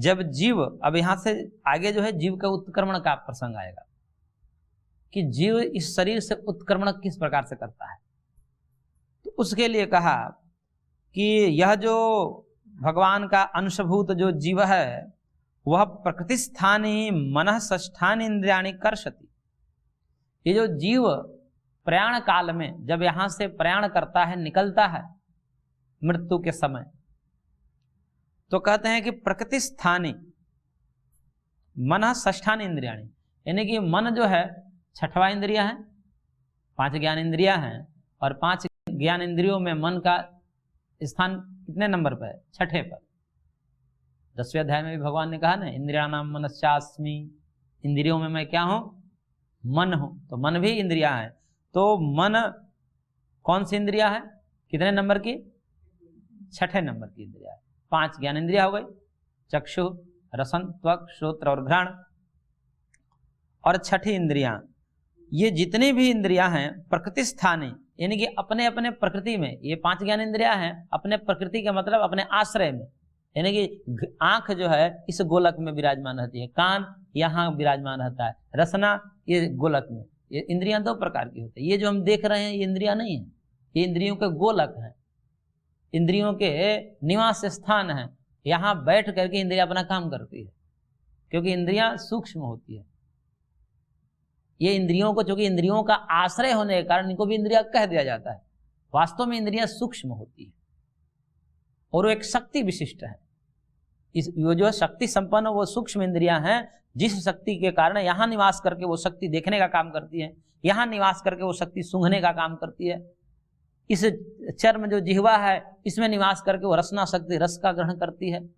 जब जीव, अब यहां से आगे जो है जीव का उत्क्रमण का प्रसंग आएगा कि जीव इस शरीर से उत्क्रमण किस प्रकार से करता है। तो उसके लिए कहा कि यह जो भगवान का अंशभूत जो जीव है वह प्रकृति स्थानी मनः षष्ठानि इंद्रियाणि कर्षति। ये जो जीव प्रयाण काल में जब यहां से प्रयाण करता है, निकलता है मृत्यु के समय, तो कहते हैं कि प्रकृति स्थानी मनः षष्ठानि इंद्रियाणि, यानी कि मन जो है छठवां इंद्रिया है, 5 ज्ञान इंद्रिया हैं, और 5 ज्ञान इंद्रियों में मन का स्थान कितने नंबर पर है? छठे पर। 10वें अध्याय में भी भगवान ने कहा ना, इंद्रियाणाम मनश्चास्मि, इंद्रियों में मैं क्या हूं? मन हूं। तो मन भी इंद्रिया है। तो मन कौन सी इंद्रिया है? कितने नंबर की? छठे नंबर की इंद्रिया है। 5 ज्ञान इंद्रिया हो गई, चक्षु, रसन, त्वक, श्रोत्र और घ्राण, और छठी इंद्रियां। ये जितनी भी इंद्रियां हैं प्रकृति स्थानी, यानी कि अपने अपने प्रकृति में, ये 5 ज्ञान इंद्रियां हैं अपने प्रकृति का मतलब अपने आश्रय में, यानी कि आंख जो है इस गोलक में विराजमान रहती है, कान यहाँ विराजमान रहता है, रसना ये गोलक में। ये इंद्रियां 2 प्रकार की होती है। ये जो हम देख रहे हैं ये इंद्रियां नहीं है, ये इंद्रियों के गोलक हैं, इंद्रियों के निवास स्थान है। यहाँ बैठ करके इंद्रिया अपना काम करती है, क्योंकि इंद्रियां सूक्ष्म होती है। ये इंद्रियों को, चूंकि इंद्रियों का आश्रय होने के कारण इनको भी इंद्रिया कह दिया जाता है। वास्तव में इंद्रियां सूक्ष्म होती है और वो एक शक्ति विशिष्ट है। वो जो शक्ति संपन्न वो सूक्ष्म इंद्रियां हैं, जिस शक्ति के कारण यहाँ निवास करके वो शक्ति देखने का काम करती है, यहाँ निवास करके वो शक्ति सूंघने का काम करती है। इस चर्म जो जिह्वा है इसमें निवास करके वो रसना शक्ति रस का ग्रहण करती है।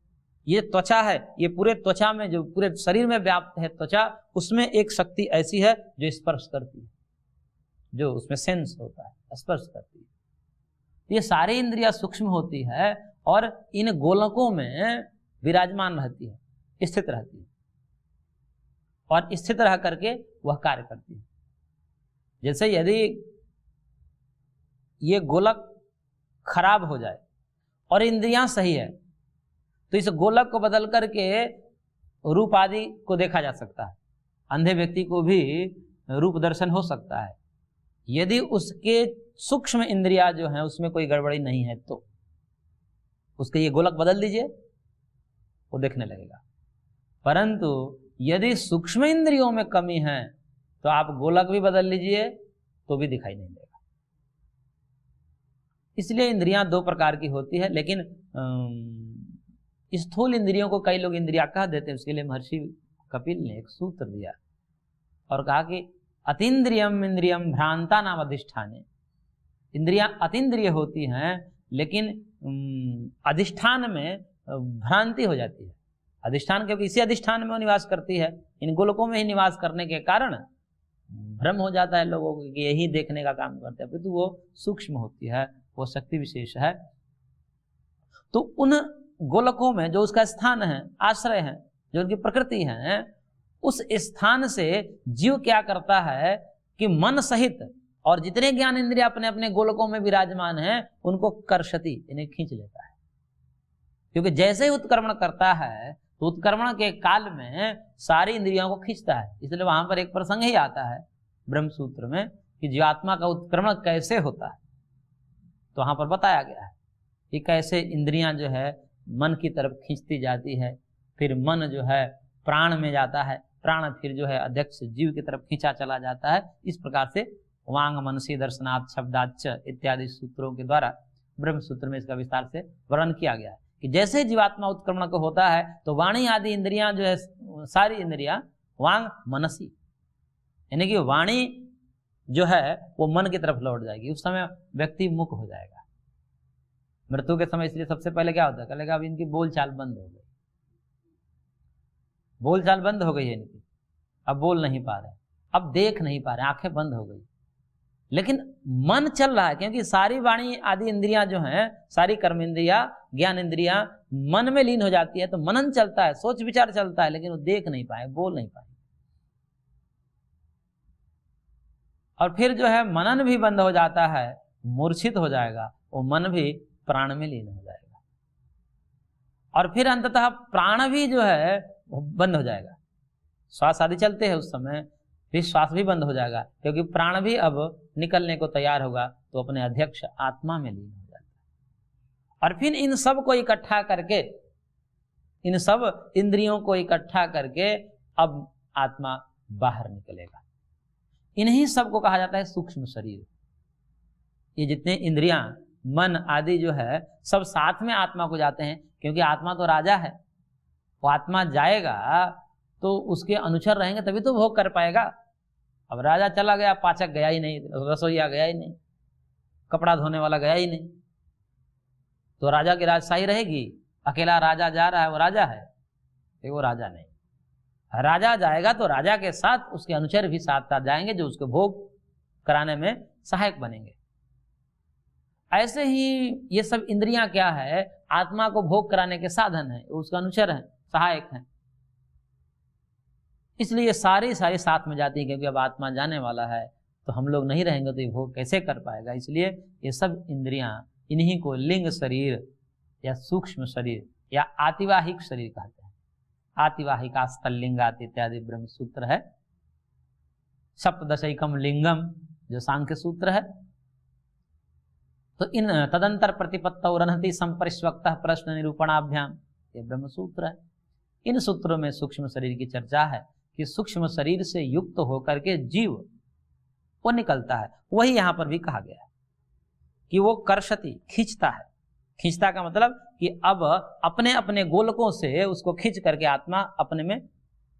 ये त्वचा है, ये पूरे त्वचा में, जो पूरे शरीर में व्याप्त है त्वचा, उसमें एक शक्ति ऐसी है जो स्पर्श करती है, जो उसमें सेंस होता है, स्पर्श करती है। ये सारी इंद्रियां सूक्ष्म होती है और इन गोलकों में विराजमान रहती है, स्थित रहती है, और स्थित रह करके वह कार्य करती है। जैसे यदि ये गोलक खराब हो जाए और इंद्रियां सही है, तो इस गोलक को बदल करके रूप आदि को देखा जा सकता है। अंधे व्यक्ति को भी रूप दर्शन हो सकता है, यदि उसके सूक्ष्म इंद्रियां जो हैं उसमें कोई गड़बड़ी नहीं है तो उसके ये गोलक बदल दीजिए, वो देखने लगेगा। परंतु यदि सूक्ष्म इंद्रियों में कमी है तो आप गोलक भी बदल लीजिए तो भी दिखाई नहीं देगा। इसलिए इंद्रियां 2 प्रकार की होती है, लेकिन स्थूल इंद्रियों को कई लोग इंद्रिया कह देते हैं। उसके लिए महर्षि कपिल ने एक सूत्र दिया और कहा कि अतीन्द्रियम इंद्रियम भ्रांता नाम अधिष्ठाने। इंद्रियां अतीन्द्रिय होती हैं, लेकिन अधिष्ठान में भ्रांति हो जाती है। अधिष्ठान, क्योंकि इसी अधिष्ठान में वो निवास करती है, इन गोलकों में ही निवास करने के कारण भ्रम हो जाता है लोगों को कि यही देखने का काम करते हैं, परंतु वो सूक्ष्म होती है, वो शक्ति विशेष है। तो उन गोलकों में जो उसका स्थान है, आश्रय है, जो उनकी प्रकृति है, उस स्थान से जीव क्या करता है कि मन सहित और जितने ज्ञान इंद्रिय अपने अपने गोलकों में विराजमान हैं उनको कर्षति, इन्हें खींच लेता है। क्योंकि जैसे ही उत्क्रमण करता है तो उत्क्रमण के काल में सारी इंद्रियों को खींचता है। इसलिए वहां पर एक प्रसंग ही आता है ब्रह्म सूत्र में कि जीवात्मा का उत्क्रमण कैसे होता है, तो वहां पर बताया गया है कि कैसे इंद्रियां जो है मन की तरफ खींचती जाती है, फिर मन जो है प्राण में जाता है, प्राण फिर जो है अध्यक्ष जीव की तरफ खींचा चला जाता है। इस प्रकार से वांग मनसी दर्शनात् शब्दाच्च इत्यादि सूत्रों के द्वारा ब्रह्म सूत्र में इसका विस्तार से वर्णन किया गया है कि जैसे जीवात्मा उत्क्रमण को होता है तो वाणी आदि इंद्रियां जो है, सारी इंद्रियां वांग मनसी, यानी कि वाणी जो है वो मन की तरफ लौट जाएगी। उस समय व्यक्ति मुख हो जाएगा मृत्यु के समय। इसलिए सबसे पहले क्या होता है, कहेगा अब इनकी बोलचाल बंद हो गई, बोलचाल बंद हो गई है इनकी, अब बोल नहीं पा रहे, अब देख नहीं पा रहे, आंखें बंद हो गई, लेकिन मन चल रहा है। क्योंकि सारी वाणी आदि इंद्रियां जो हैं, सारी कर्म इंद्रियां, ज्ञान इंद्रियां मन में लीन हो जाती है, तो मनन चलता है, सोच विचार चलता है, लेकिन वो देख नहीं पाए, बोल नहीं पाए। और फिर जो है मनन भी बंद हो जाता है, मूर्छित हो जाएगा, वो मन भी प्राण में लीन हो जाएगा। और फिर अंततः प्राण भी जो है वो बंद हो जाएगा। श्वास आदि चलते हैं उस समय, फिर श्वास भी बंद हो जाएगा, क्योंकि प्राण भी अब निकलने को तैयार होगा, तो अपने अध्यक्ष आत्मा में लीन हो जाता है। और फिर इन सब को इकट्ठा करके, इन सब इंद्रियों को इकट्ठा करके अब आत्मा बाहर निकलेगा। इन्हीं सब को कहा जाता है सूक्ष्म शरीर। ये जितने इंद्रियां, मन आदि जो है सब साथ में आत्मा को जाते हैं, क्योंकि आत्मा तो राजा है। वो आत्मा जाएगा तो उसके अनुचर रहेंगे तभी तो भोग कर पाएगा। अब राजा चला गया, पाचक गया ही नहीं, रसोईया गया ही नहीं, कपड़ा धोने वाला गया ही नहीं, तो राजा की राजशाही रहेगी। अकेला राजा जा रहा है, वो राजा है? वो राजा नहीं। राजा जाएगा तो राजा के साथ उसके अनुचर भी साथ साथ जाएंगे, जो उसको भोग कराने में सहायक बनेंगे। ऐसे ही ये सब इंद्रियां क्या है, आत्मा को भोग कराने के साधन है, उसका अनुचर है, सहायक है। इसलिए सारी साथ में जाती है, क्योंकि अब आत्मा जाने वाला है, तो हम लोग नहीं रहेंगे तो ये भोग कैसे कर पाएगा। इसलिए ये सब इंद्रियां, इन्हीं को लिंग शरीर या सूक्ष्म शरीर या आतिवाहिक शरीर कहते हैं। आतिवाहिका स्थलिंगात इत्यादि ब्रह्म सूत्र है। सप्तदशैकम लिंगम जो सांख्य सूत्र है। तो इन तदंतर प्रतिपत्तौ रनहति संपरिष्वक्तः प्रश्न निरूपणाभ्याम, ये ब्रह्म सूत्र है। इन सूत्रों में सूक्ष्म शरीर की चर्चा है कि सूक्ष्म शरीर से युक्त होकर के जीव वो निकलता है। वही यहां पर भी कहा गया है कि वो कर्षति, खींचता है। खींचता का मतलब कि अब अपने अपने गोलकों से उसको खींच करके आत्मा अपने में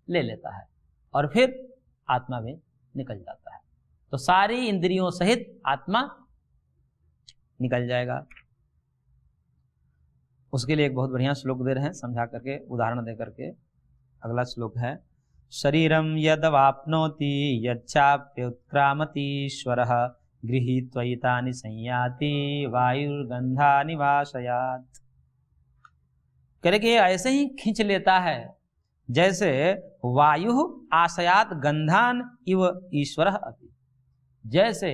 ले लेता है और फिर आत्मा में निकल जाता है। तो सारी इंद्रियों सहित आत्मा निकल जाएगा। उसके लिए एक बहुत बढ़िया श्लोक दे रहे हैं, समझा करके, उदाहरण दे करके। अगला श्लोक है, शरीरम यदवाप्नोति यच्चाप्युत्क्रामतीश्वरः गृहीत्वैतानि संयाति वायुर्गंधानि वाशयात्। कह कि ऐसे ही खींच लेता है जैसे वायु आशयात गंधान इव ईश्वरः अपि। जैसे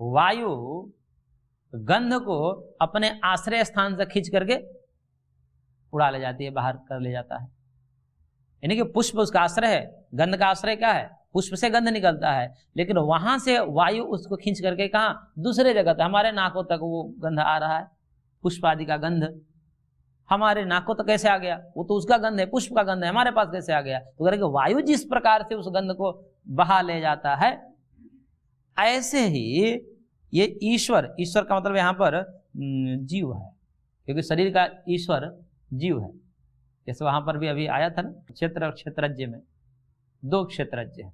वायु गंध को अपने आश्रय स्थान से खींच करके उड़ा ले जाती है, बाहर कर ले जाता है। यानी कि पुष्प उसका आश्रय है, गंध का आश्रय क्या है? पुष्प से गंध निकलता है, लेकिन वहां से वायु उसको खींच करके कहाँ? दूसरे जगह तक, हमारे नाकों तक वो गंध आ रहा है, पुष्प आदि का गंध हमारे नाकों तक कैसे आ गया? वो तो उसका गंध है, पुष्प का गंध है, हमारे पास कैसे आ गया? तो करेंगे वायु जिस प्रकार से उस गंध को बहा ले जाता है, ऐसे ही ये ईश्वर, ईश्वर का मतलब यहाँ पर जीव है, क्योंकि शरीर का ईश्वर जीव है। जैसे वहां पर भी अभी आया था ना, क्षेत्र और क्षेत्रज्ञ में दो क्षेत्रज्ञ है।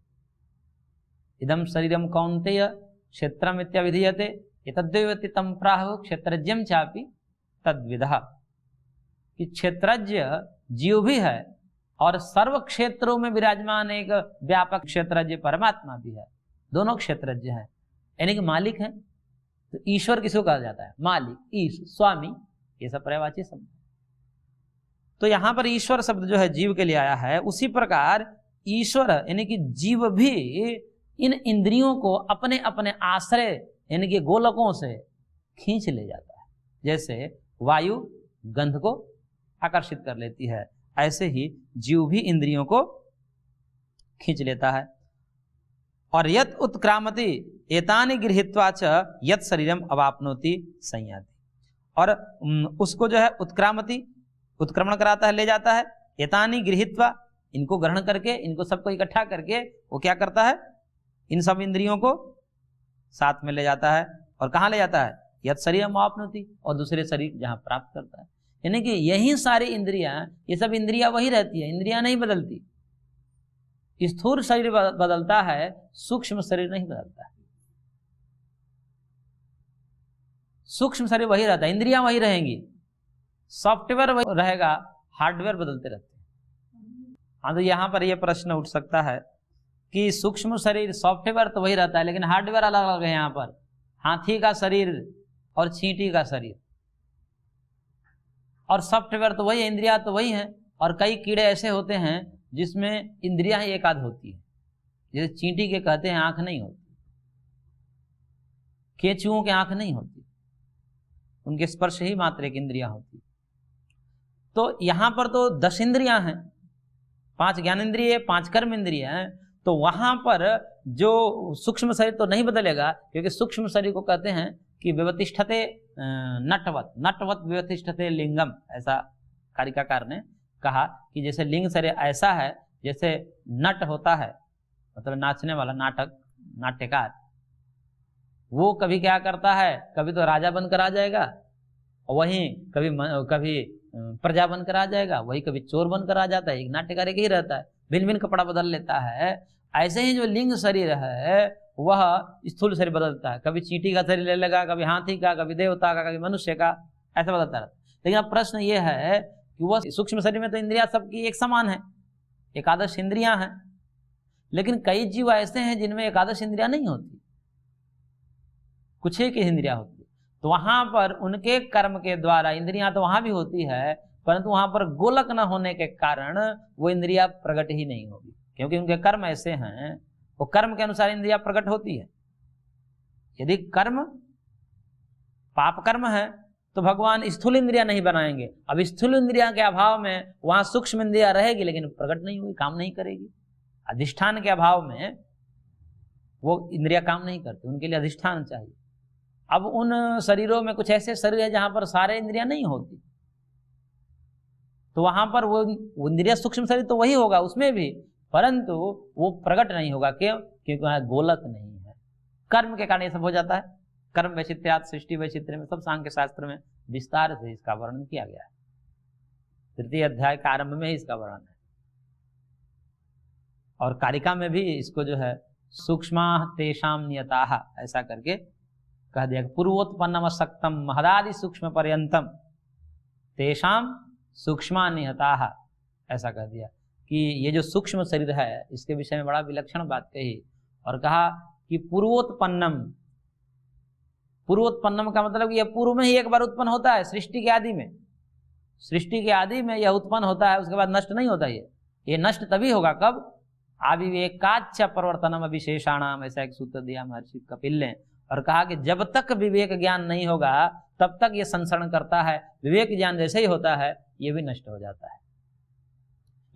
इदम शरीरम कौन्तेय क्षेत्रम इत्यभिधीयते एतद्दैवति तम प्राहुः क्षेत्रज्ञम चापि तद्विदः। कि क्षेत्रज्ञ जीव भी है और सर्व क्षेत्रों में विराजमान एक व्यापक क्षेत्रज्ञ परमात्मा भी है। दोनों क्षेत्रज्ञ हैं, यानी कि मालिक हैं। तो ईश्वर किसको कहा जाता है? मालिक, ईश, स्वामी, ये सब पर्यायवाची शब्द। तो यहां पर ईश्वर शब्द जो है जीव के लिए आया है। उसी प्रकार ईश्वर यानी कि जीव भी इन इंद्रियों को अपने अपने आश्रय यानी कि गोलकों से खींच ले जाता है। जैसे वायु गंध को आकर्षित कर लेती है, ऐसे ही जीव भी इंद्रियों को खींच लेता है। और यत उत्क्रामति एतानि गृहीत्वा च यत शरीरम अवाप्नोति संयाति। और उसको जो है उत्क्रामति, उत्क्रमण कराता है, ले जाता है। एतानि गृहीत्वा, इनको ग्रहण करके, इनको सबको इकट्ठा करके वो क्या करता है? इन सब इंद्रियों को साथ में ले जाता है। और कहाँ ले जाता है? यत शरीरम अवाप्नोति, और दूसरे शरीर जहाँ प्राप्त करता है। यानी कि यही सारी इंद्रियां, ये सब इंद्रियां वही रहती है, इंद्रियां नहीं बदलती। स्थूल शरीर बदलता है, सूक्ष्म शरीर नहीं बदलता है। सूक्ष्म शरीर वही रहता है, इंद्रियां वही रहेंगी, सॉफ्टवेयर वही रहेगा, हार्डवेयर बदलते रहते हैं। हाँ, तो यहां पर यह प्रश्न उठ सकता है कि सूक्ष्म शरीर, सॉफ्टवेयर तो वही रहता है, लेकिन हार्डवेयर अलग अलग है। यहाँ पर हाथी का शरीर और चींटी का शरीर, और सॉफ्टवेयर तो वही है, इंद्रियां तो वही हैं। और कई कीड़े ऐसे होते हैं जिसमें इंद्रियां ही एक आध होती है। जैसे चींटी के कहते हैं आंख नहीं होती, केंचुओं के आंख नहीं होती, उनके स्पर्श ही मात्र एक इंद्रियां होती। तो यहाँ पर तो 10 इंद्रियां हैं, 5 ज्ञानेंद्रिय, 5 कर्म इंद्रिय हैं, तो वहां पर जो सूक्ष्म शरीर तो नहीं बदलेगा, क्योंकि सूक्ष्म शरीर को कहते हैं कि व्यवतिष्ठते नटवत, नटवत व्यवतिष्ठते लिंगम, ऐसा कारिकाकार ने कहा कि जैसे लिंग शरीर ऐसा है जैसे नट होता है, मतलब नाचने वाला, नाटक, नाट्यकार, वो कभी क्या करता है, कभी तो राजा बनकर आ जाएगा, वहीं कभी प्रजा बनकर आ जाएगा, वही कभी चोर बनकर आ जाता है, एक नाट्यकार एक ही रहता है, भिन्न भिन्न कपड़ा बदल लेता है। ऐसे ही जो लिंग शरीर है वह स्थूल शरीर बदलता है, कभी चींटी का शरीर ले लेगा, कभी हाथी का, कभी देवता का, कभी मनुष्य का, ऐसा बदलता रहता है। लेकिन अब प्रश्न ये है कि वह सूक्ष्म शरीर में तो इंद्रियां सबकी एक समान है, एकादश इंद्रियां हैं, लेकिन कई जीव ऐसे हैं जिनमें एकादश इंद्रियां नहीं होती, कुछ एक इंद्रियां होती, तो वहां पर उनके कर्म के द्वारा इंद्रियां तो वहां भी होती है, परंतु वहां पर गोलक न होने के कारण वो इंद्रियां प्रकट ही नहीं होगी, क्योंकि उनके कर्म ऐसे हैं, वो कर्म के अनुसार इंद्रियां प्रकट होती है। यदि कर्म पाप कर्म है तो भगवान स्थूल इंद्रियां नहीं बनाएंगे, अब स्थूल इंद्रियां के अभाव में वहां सूक्ष्म इंद्रियां रहेगी लेकिन प्रकट नहीं होगी, काम नहीं करेगी। अधिष्ठान के अभाव में वो इंद्रियां काम नहीं करती, उनके लिए अधिष्ठान चाहिए। अब उन शरीरों में कुछ ऐसे शरीर है जहां पर सारे इंद्रियां नहीं होती, तो वहां पर वो इंद्रिया सूक्ष्म शरीर तो वही होगा उसमें भी, परंतु वो प्रकट नहीं होगा। क्यों? क्योंकि वहां गोलक नहीं है। कर्म के कारण ये सब हो जाता है। कर्म वैचित्र्यात् सृष्टि वैचित्र्य में सब सांख्य शास्त्र में विस्तार से इसका वर्णन किया गया है, 3 अध्याय का आरंभ में ही इसका वर्णन है, और कारिका में भी इसको जो है सूक्ष्मा तेषाम नियताः ऐसा करके कह दिया, पूर्वोत्पन्नम सक्तम महदादि सूक्ष्म पर्यंतम तेषाम सूक्ष्मा निहताः, ऐसा कह दिया कि ये जो सूक्ष्म शरीर है इसके विषय में बड़ा विलक्षण बात कही, और कहा कि पूर्वोत्पन्नम, पूर्वोत्पन्नम का मतलब कि यह पूर्व में ही एक बार उत्पन्न होता है, सृष्टि के आदि में, सृष्टि के आदि में यह उत्पन्न होता है, उसके बाद नष्ट नहीं होता। ये नष्ट तभी होगा कब? अविवेकाच्च प्रवर्तनम अविशेषाणाम, ऐसा एक सूत्र दिया महर्षि कपिल ने, और कहा कि जब तक विवेक ज्ञान नहीं होगा तब तक ये संसरण करता है, विवेक ज्ञान जैसे ही होता है ये भी नष्ट हो जाता है।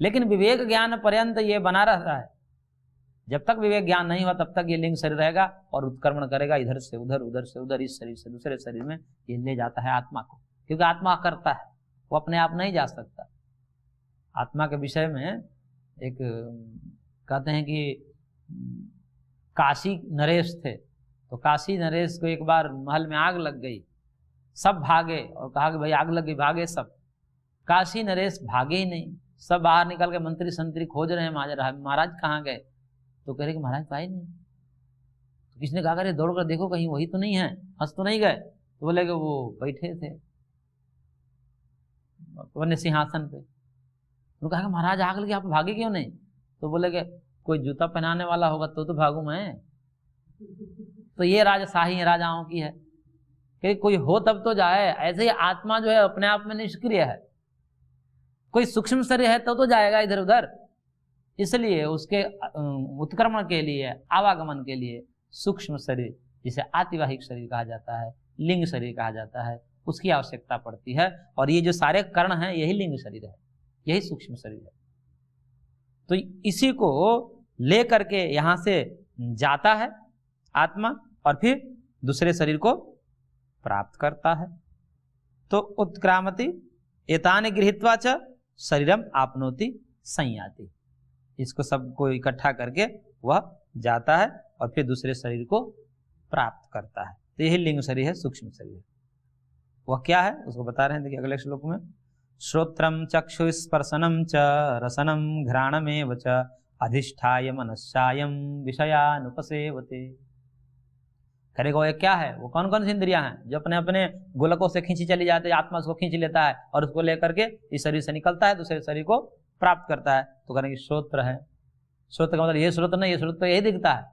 लेकिन विवेक ज्ञान पर्यंत ये बना रहता है, जब तक विवेक ज्ञान नहीं हुआ तब तक ये लिंग शरीर रहेगा और उत्क्रमण करेगा, इधर से उधर, उधर से उधर, इस शरीर से दूसरे शरीर में ये ले जाता है आत्मा को, क्योंकि आत्मा करता है, वो अपने आप नहीं जा सकता। आत्मा के विषय में एक कहते हैं कि काशी नरेश थे, तो काशी नरेश को एक बार महल में आग लग गई, सब भागे और कहा कि भाई आग लग गई, भागे सब। काशी नरेश भागे ही नहीं, सब बाहर निकल के मंत्री संतरी खोज रहे हैं महाराज कहाँ गए, तो कह रहे कि महाराज पाए नहीं। तो किसने कहा अरे दौड़ कर देखो कहीं वही तो नहीं है, हंस तो नहीं गए, तो बोले कि वो बैठे थे अपने सिंहासन पे। तो कहा कि महाराज आग लगी, आप भागे क्यों नहीं? तो बोले कि कोई जूता पहनाने वाला होगा तो भागू मैं, तो ये राजशाही है, राजाओं की है कि कोई हो तब तो जाए। ऐसे ही आत्मा जो है अपने आप में निष्क्रिय है, कोई सूक्ष्म शरीर है तो जाएगा इधर उधर, इसलिए उसके उत्क्रमण के लिए, आवागमन के लिए सूक्ष्म शरीर, जिसे आतिवाहिक शरीर कहा जाता है, लिंग शरीर कहा जाता है, उसकी आवश्यकता पड़ती है। और ये जो सारे कर्ण हैं यही लिंग शरीर है, यही सूक्ष्म शरीर है। तो इसी को लेकर के यहां से जाता है आत्मा और फिर दूसरे शरीर को प्राप्त करता है। तो उत्क्रामति एतानि गृहीत्वा च शरीरम आपनोति संयाति, इसको सबको इकट्ठा करके वह जाता है और फिर दूसरे शरीर को प्राप्त करता है। तो यही लिंग शरीर है, सूक्ष्म शरीर। वह क्या है उसको बता रहे हैं, देखिए अगले श्लोक में, श्रोत्रम चक्षु स्पर्शनम च रसनम घ्राणमेव च अधिष्ठाय मनस्सायम विषयानुपसेवते। करेगा वो क्या है, वो कौन कौन सी इंद्रियां हैं जो अपने अपने गोलकों से खींची चली जाती है, आत्मा उसको खींच लेता है और उसको लेकर के इस शरीर से निकलता है, दूसरे शरीर को प्राप्त करता है। तो करेंगे श्रोत्र है, श्रोत्र का मतलब ये श्रोत्र नहीं, ये श्रोत्र तो यही दिखता है,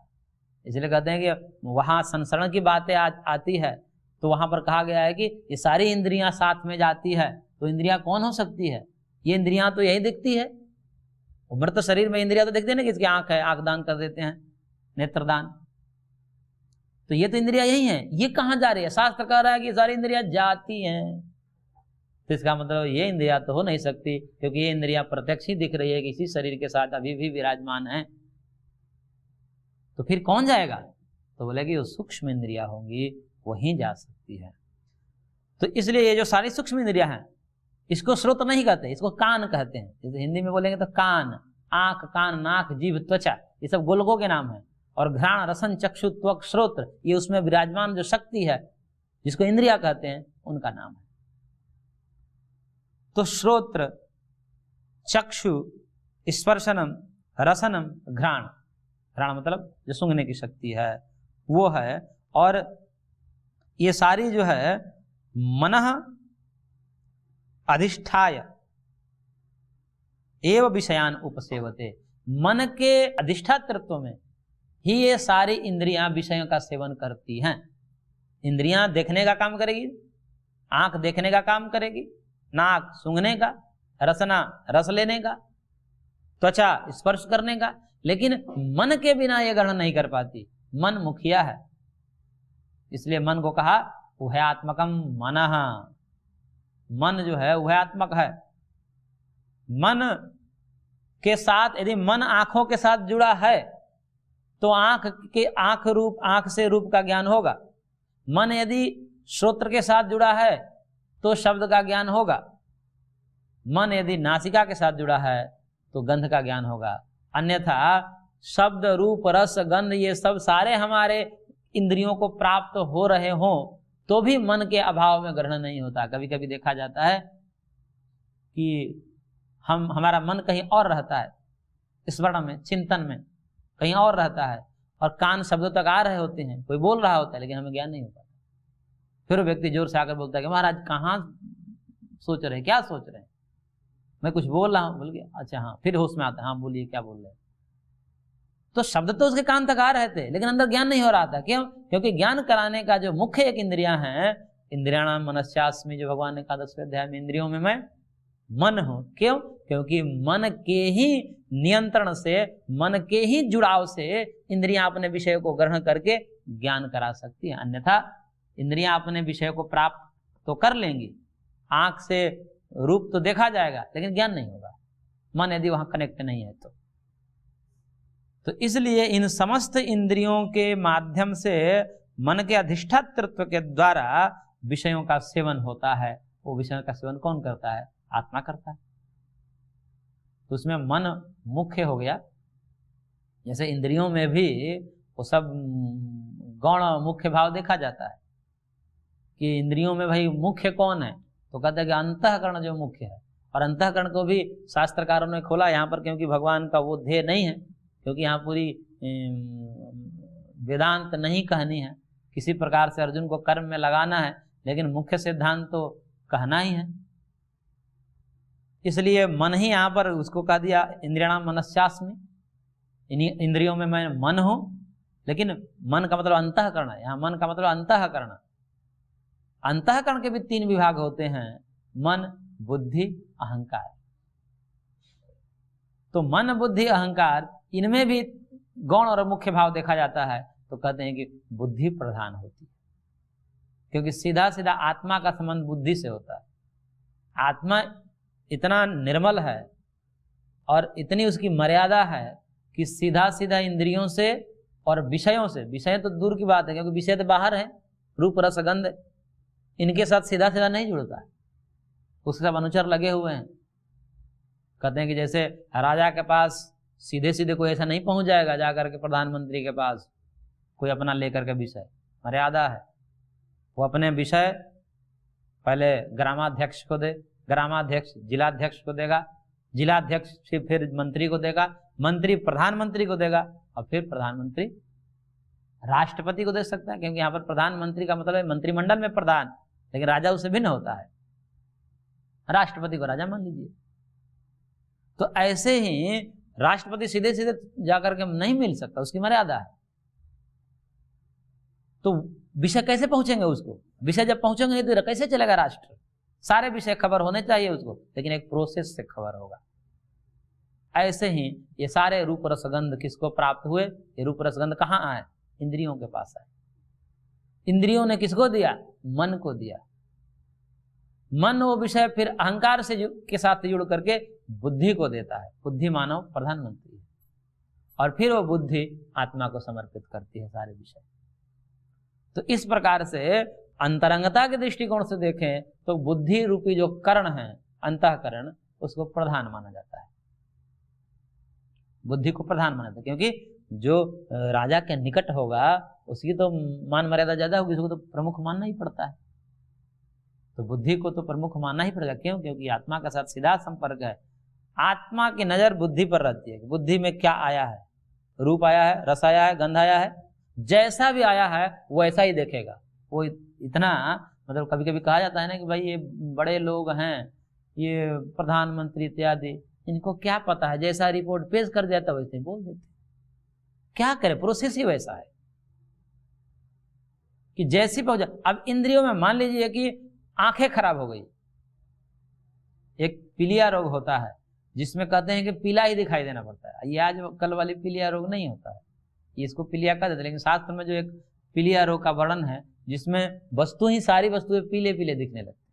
इसलिए कहते हैं कि वहां संसरण की बातें आती है तो वहां पर कहा गया है कि ये सारी इंद्रियां साथ में जाती है, तो इंद्रियां कौन हो सकती है? ये इंद्रियां तो यही दिखती है, मृत शरीर में इंद्रियां तो दिखते हैं ना, किसकी आंख है, आंख दान कर देते हैं, नेत्रदान, तो ये तो इंद्रियां यही हैं। ये कहां जा रही है? शास्त्र कह रहा है कि सारी इंद्रियां जाती हैं, तो इसका मतलब ये इंद्रिया तो हो नहीं सकती, क्योंकि ये इंद्रिया प्रत्यक्ष ही दिख रही है कि इसी शरीर के साथ अभी भी विराजमान है। तो फिर कौन जाएगा? तो बोले कि वो सूक्ष्म इंद्रिया होंगी, वहीं जा सकती है। तो इसलिए ये जो सारी सूक्ष्म इंद्रिया हैं, इसको श्रोत नहीं कहते, इसको कान कहते हैं। जैसे हिंदी में बोलेंगे तो कान, आंख, कान, नाक, जीभ, त्वचा, ये सब गोलकों के नाम है। और घ्राण, रसन, चक्षु, त्वक, श्रोत्र, ये उसमें विराजमान जो शक्ति है जिसको इंद्रिया कहते हैं, उनका नाम है। तो श्रोत्र, चक्षु, स्पर्शनम, रसनम, घ्राण, घ्राण मतलब जो सूंघने की शक्ति है वो है। और ये सारी जो है मनः अधिष्ठाय एव विषयान उपसेवते, मन के अधिष्ठातृत्व में ही ये सारी इंद्रियां विषयों का सेवन करती हैं। इंद्रियां देखने का काम करेगी, आंख देखने का काम करेगी, नाक सूंघने का, रसना रस लेने का, त्वचा स्पर्श करने का, लेकिन मन के बिना ये ग्रहण नहीं कर पाती। मन मुखिया है, इसलिए मन को कहा उभयात्मकम मनः। मन जो है उभयात्मक है। मन के साथ यदि मन आंखों के साथ जुड़ा है तो आंख से रूप का ज्ञान होगा। मन यदि श्रोत्र के साथ जुड़ा है तो शब्द का ज्ञान होगा। मन यदि नासिका के साथ जुड़ा है तो गंध का ज्ञान होगा। अन्यथा शब्द, रूप, रस, गंध ये सब सारे हमारे इंद्रियों को प्राप्त हो रहे हों तो भी मन के अभाव में ग्रहण नहीं होता। कभी कभी देखा जाता है कि हमारा मन कहीं और रहता है, स्मरण में, चिंतन में कहीं और रहता है, और कान शब्दों तक आ रहे होते हैं, कोई बोल रहा होता है लेकिन हमें ज्ञान नहीं होता। फिर वो व्यक्ति जोर से आकर बोलता है कि महाराज कहाँ सोच रहे हैं, क्या सोच रहे हैं, मैं कुछ बोल रहा हूँ। बोल गया अच्छा हाँ, फिर होश में आता है, हाँ बोलिए क्या बोल रहे हैं। तो शब्द तो उसके कान तक आ रहे थे लेकिन अंदर ज्ञान नहीं हो रहा था। क्यों? क्योंकि ज्ञान कराने का जो मुख्य एक इंद्रियां हैं, इंद्रियाणाम मनस्यास्मि, जो भगवान ने कहा 10वें अध्याय में, इंद्रियों में मैं मन हूं। क्यों? क्योंकि मन के ही नियंत्रण से, मन के ही जुड़ाव से इंद्रियां अपने विषय को ग्रहण करके ज्ञान करा सकती है। अन्यथा इंद्रियां अपने विषय को प्राप्त तो कर लेंगी, आंख से रूप तो देखा जाएगा लेकिन ज्ञान नहीं होगा, मन यदि वहां कनेक्ट नहीं है तो इसलिए इन समस्त इंद्रियों के माध्यम से मन के अधिष्ठातृत्व के द्वारा विषयों का सेवन होता है। वो विषयों का सेवन कौन करता है? आत्मा करता है। तो उसमें मन मुख्य हो गया। जैसे इंद्रियों में भी वो सब गौण मुख्य भाव देखा जाता है कि इंद्रियों में भाई मुख्य कौन है, तो कहते हैं कि अंतःकरण जो मुख्य है। और अंतःकरण को भी शास्त्रकारों ने खोला यहाँ पर, क्योंकि भगवान का वो ध्येय नहीं है, क्योंकि यहाँ पूरी वेदांत नहीं कहनी है, किसी प्रकार से अर्जुन को कर्म में लगाना है, लेकिन मुख्य सिद्धांत तो कहना ही है। इसलिए मन ही यहाँ पर उसको कह दिया इंद्रियाणाम मनस्यास्मि, इंद्रियों में मैं मन हूं। लेकिन मन का मतलब अंतःकरण है, यहाँ मन का मतलब अंतःकरण। अंतःकरण के भी 3 विभाग होते हैं, मन, बुद्धि, अहंकार। तो मन, बुद्धि, अहंकार, इनमें भी गौण और मुख्य भाव देखा जाता है। तो कहते हैं कि बुद्धि प्रधान होती है, क्योंकि सीधा सीधा आत्मा का संबंध बुद्धि से होता है। आत्मा इतना निर्मल है और इतनी उसकी मर्यादा है कि सीधा सीधा इंद्रियों से और विषयों से, विषय तो दूर की बात है क्योंकि विषय तो बाहर है, रूप, रस, गंध, इनके साथ सीधा सीधा नहीं जुड़ता है, उसके सब अनुचर लगे हुए हैं। कहते हैं कि जैसे राजा के पास सीधे सीधे कोई ऐसा नहीं पहुंच जाएगा जाकर के प्रधानमंत्री के पास कोई अपना लेकर के विषय, मर्यादा है। वो अपने विषय पहले ग्रामाध्यक्ष को दे, ग्रामाध्यक्ष जिलाध्यक्ष को देगा, जिलाध्यक्ष फिर मंत्री को देगा, मंत्री प्रधानमंत्री को देगा, और फिर प्रधानमंत्री राष्ट्रपति को दे सकता है। क्योंकि यहाँ पर प्रधानमंत्री का मतलब है मंत्रिमंडल में प्रधान, लेकिन राजा उससे भिन्न होता है, राष्ट्रपति को राजा मान लीजिए। तो ऐसे ही राष्ट्रपति सीधे सीधे जाकर के नहीं मिल सकता, उसकी मर्यादा है। तो विषय कैसे पहुंचेंगे उसको? विषय जब पहुंचेंगे नहीं तो कैसे चलेगा राष्ट्र? सारे विषय खबर होने चाहिए उसको, लेकिन एक प्रोसेस से खबर होगा। ऐसे ही ये सारे रूप रसगंध किसको प्राप्त हुए? ये रूप रसगंध कहाँ आए? इंद्रियों के पास आए। इंद्रियों ने किसको दिया? मन को दिया। मन वो विषय फिर अहंकार से के साथ जुड़ करके बुद्धि को देता है। बुद्धि मानव प्रधानमंत्री है, और फिर वो बुद्धि आत्मा को समर्पित करती है सारे विषय। तो इस प्रकार से अंतरंगता के दृष्टिकोण से देखें तो बुद्धि रूपी जो कर्ण है, अंतःकरण, उसको प्रधान माना जाता है। बुद्धि को प्रधान माना जाता है, क्योंकि जो राजा के निकट होगा उसकी तो मान मर्यादा ज्यादा होगी, उसको तो प्रमुख मानना ही पड़ता है। तो बुद्धि को तो प्रमुख मानना ही पड़ेगा। क्यों? क्योंकि आत्मा के साथ सीधा संपर्क है। आत्मा की नजर बुद्धि पर रहती है। बुद्धि में क्या आया है, रूप आया है, रस आया है, गंध आया है, जैसा भी आया है वो ऐसा ही देखेगा। वो इतना, मतलब कभी कभी कहा जाता है ना कि भाई ये बड़े लोग हैं, ये प्रधानमंत्री इत्यादि, इनको क्या पता है, जैसा रिपोर्ट पेश कर देता है वैसे बोल देते। क्या करे, प्रोसेस ही वैसा है कि जैसी पहुंचा। अब इंद्रियों में मान लीजिए कि आंखें खराब हो गई, एक पीलिया रोग होता है जिसमें कहते हैं कि पीला ही दिखाई देना पड़ता है। ये आज कल वाली पीलिया रोग नहीं होता है, इसको पीलिया कह देते हैं, लेकिन शास्त्र में जो एक पीलिया रोग का वर्णन है जिसमें वस्तु ही सारी वस्तुएं पीले पीले दिखने लगती,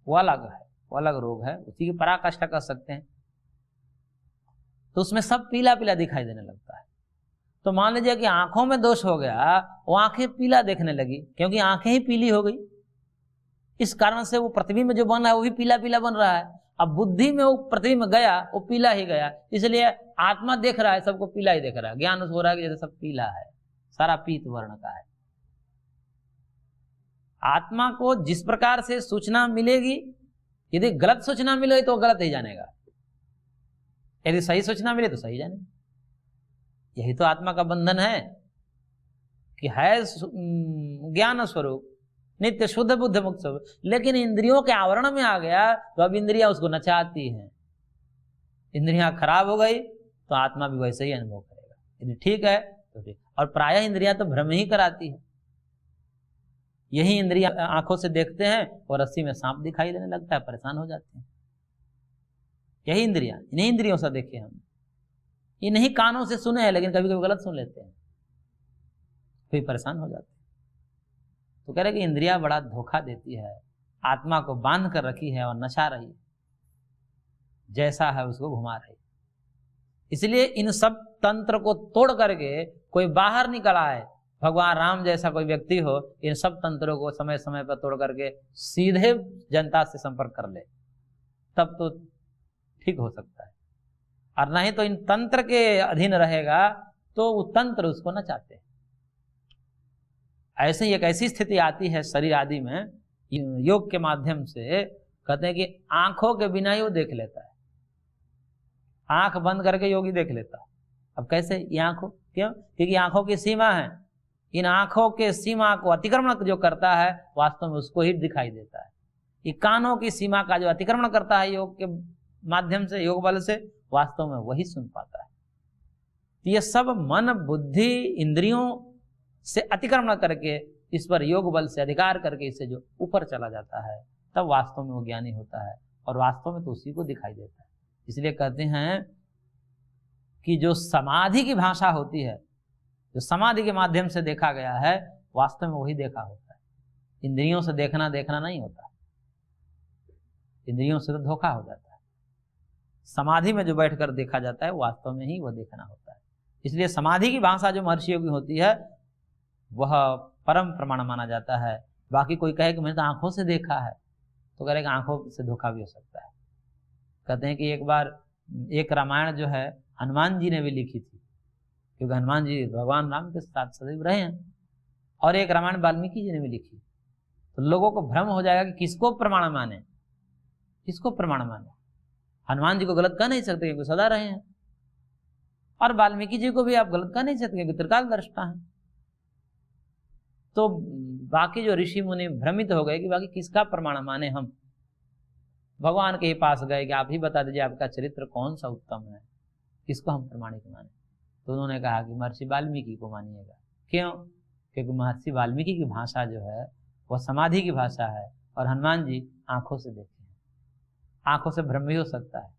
वो अलग है, वो अलग रोग है, उसी की पराकाष्ठा कर सकते हैं। तो उसमें सब पीला पीला दिखाई देने लगता है। तो मान लीजिए कि आंखों में दोष हो गया, वो आंखें पीला देखने लगी, क्योंकि आंखें ही पीली हो गई। इस कारण से वो पृथ्वी में जो बन रहा है वो भी पीला पीला बन रहा है। अब बुद्धि में वो पृथ्वी में गया, वो पीला ही गया, इसलिए आत्मा देख रहा है सबको पीला ही देख रहा है। ज्ञान हो रहा है कि जैसे सब पीला है, सारा पीत वर्ण का है। आत्मा को जिस प्रकार से सूचना मिलेगी, यदि गलत सूचना मिले तो गलत ही जानेगा, यदि सही सूचना मिले तो सही जानेगा। यही तो आत्मा का बंधन है कि है ज्ञान स्वरूप, नित्य शुद्ध बुद्ध मुक्त स्वरूप, लेकिन इंद्रियों के आवरण में आ गया तो अब इंद्रियां उसको नचाती हैं। इंद्रियां खराब हो गई तो आत्मा भी वैसे ही अनुभव करेगा। यदि ठीक है तो ठीक, और प्रायः इंद्रियां तो भ्रम ही कराती है। यही इंद्रियां आंखों से देखते हैं और रस्सी में सांप दिखाई देने लगता है, परेशान हो जाते हैं। यही इंद्रियां, इन्हीं इंद्रियों से देखे हम, ये नहीं कानों से सुने हैं, लेकिन कभी कभी गलत सुन लेते हैं, फिर परेशान हो जाते हैं। तो कह रहे कि इंद्रियां बड़ा धोखा देती है, आत्मा को बांध कर रखी है और नशा रही है, जैसा है उसको घुमा रही। इसलिए इन सब तंत्र को तोड़ करके कोई बाहर निकल आए, भगवान राम जैसा कोई व्यक्ति हो, इन सब तंत्रों को समय समय पर तोड़ करके सीधे जनता से संपर्क कर ले, तब तो ठीक हो सकता है। और नहीं तो इन तंत्र के अधीन रहेगा तो वो तंत्र उसको न चाहते हैं। ऐसे ही एक ऐसी स्थिति आती है शरीर आदि में, योग के माध्यम से कहते हैं कि आंखों के बिना ही वो देख लेता है। आंख बंद करके योगी देख लेता है। अब कैसे? ये आंखों, क्यों? क्योंकि आंखों की सीमा है, इन आंखों के सीमा को अतिक्रमण जो करता है वास्तव में उसको ही दिखाई देता है। ये कानों की सीमा का जो अतिक्रमण करता है योग के माध्यम से, योग बल से, वास्तव में वही सुन पाता है। ये सब मन बुद्धि इंद्रियों से अतिक्रमण करके इस पर योग बल से अधिकार करके इससे जो ऊपर चला जाता है, तब वास्तव में वो ज्ञानी होता है, और वास्तव में तो उसी को दिखाई देता है। इसलिए कहते हैं कि जो समाधि की भाषा होती है, जो समाधि के माध्यम से देखा गया है, वास्तव में वही देखा होता है। इंद्रियों से देखना नहीं होता, इंद्रियों से तो धोखा हो जाता है। समाधि में जो बैठकर देखा जाता है वास्तव में ही वह देखना होता है। इसलिए समाधि की भाषा जो महर्षियों की होती है वह परम प्रमाण माना जाता है। बाकी कोई कहे कि मैंने तो आंखों से देखा है, तो कह रहे कि आंखों से धोखा भी हो सकता है। कहते हैं कि एक बार एक रामायण जो है हनुमान जी ने भी लिखी थी, क्योंकि हनुमान जी भगवान राम के साथ सदैव रहे हैं, और एक रामायण वाल्मीकि जी ने भी लिखी। तो लोगों को भ्रम हो जाएगा कि किसको प्रमाण माने, किसको प्रमाण माने। हनुमान जी को गलत कह नहीं सकते क्योंकि सदा रहे हैं, और वाल्मीकि जी को भी आप गलत कह नहीं सकते क्योंकि त्रिकाल दृष्टा हैं। तो बाकी जो ऋषि मुनि भ्रमित हो गए कि बाकी किसका प्रमाण माने। हम भगवान के पास गए कि आप ही बता दीजिए आपका चरित्र कौन सा उत्तम है, किसको हम प्रमाणिक माने। तो उन्होंने कहा कि महर्षि वाल्मीकि को मानिएगा। क्यों? क्योंकि महर्षि वाल्मीकि की भाषा जो है वह समाधि की भाषा है, और हनुमान जी आंखों से देखे हैं, आंखों से भ्रम भी हो सकता है।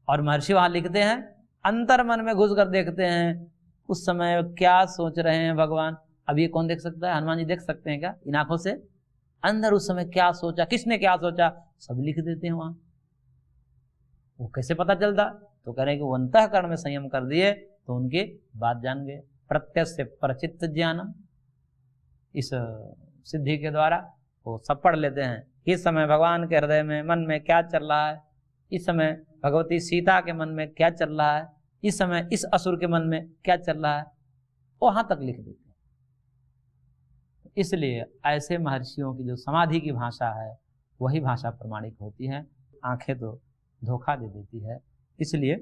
और महर्षि वहां लिखते हैं अंतर मन में घुस कर देखते हैं, उस समय क्या सोच रहे हैं भगवान। अब ये कौन देख सकता है? हनुमान जी देख सकते हैं क्या इन आंखों से? अंदर उस समय क्या सोचा, किसने क्या सोचा, सब लिख देते हैं वहां। वो कैसे पता चलता? तो कह रहे हैं कि वो अंतःकरण में संयम कर दिए तो उनकी बात जान गए। प्रत्यक्ष परचित्त ज्ञानम, इस सिद्धि के द्वारा वो सब पढ़ लेते हैं किस समय भगवान के हृदय में, मन में क्या चल रहा है, इस समय भगवती सीता के मन में क्या चल रहा है, इस समय इस असुर के मन में क्या चल रहा है, वहां तक लिख देते हैं। इसलिए ऐसे महर्षियों की जो समाधि की भाषा है वही भाषा प्रमाणिक होती है। आंखें तो धोखा दे देती है। इसलिए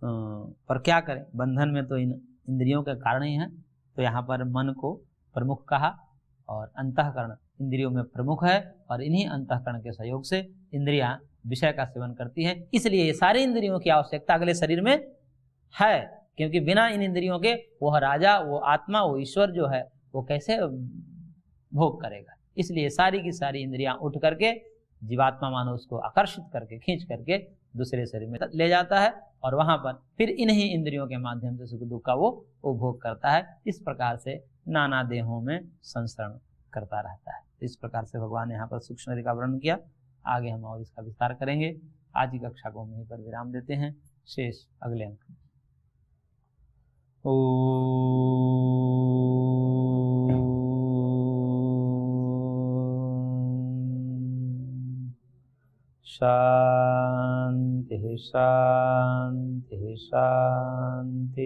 पर क्या करें, बंधन में तो इन इंद्रियों के कारण ही है। तो यहाँ पर मन को प्रमुख कहा और अंतःकरण इंद्रियों में प्रमुख है, और इन्हीं अंतःकरण के सहयोग से इंद्रियां विषय का सेवन करती हैं। इसलिए ये सारी इंद्रियों की आवश्यकता अगले शरीर में है, क्योंकि बिना इन इंद्रियों के वह राजा, वो आत्मा, वो ईश्वर जो है वो कैसे भोग करेगा। इसलिए सारी की सारी इंद्रियां उठ करके जीवात्मा मानो उसको आकर्षित करके, खींच करके दूसरे शरीर में ले जाता है, और वहां पर फिर इन्हीं इंद्रियों के माध्यम से सुख दुख का वो उपभोग करता है। इस प्रकार से नाना देहों में संसरण करता रहता है। इस प्रकार से भगवान ने यहाँ पर सूक्ष्म शरीर का वर्णन किया। आगे हम और इसका विस्तार करेंगे। आज की कक्षा को हम यहीं पर विराम देते हैं, शेष अगले अंक में। शांति शांति शांति।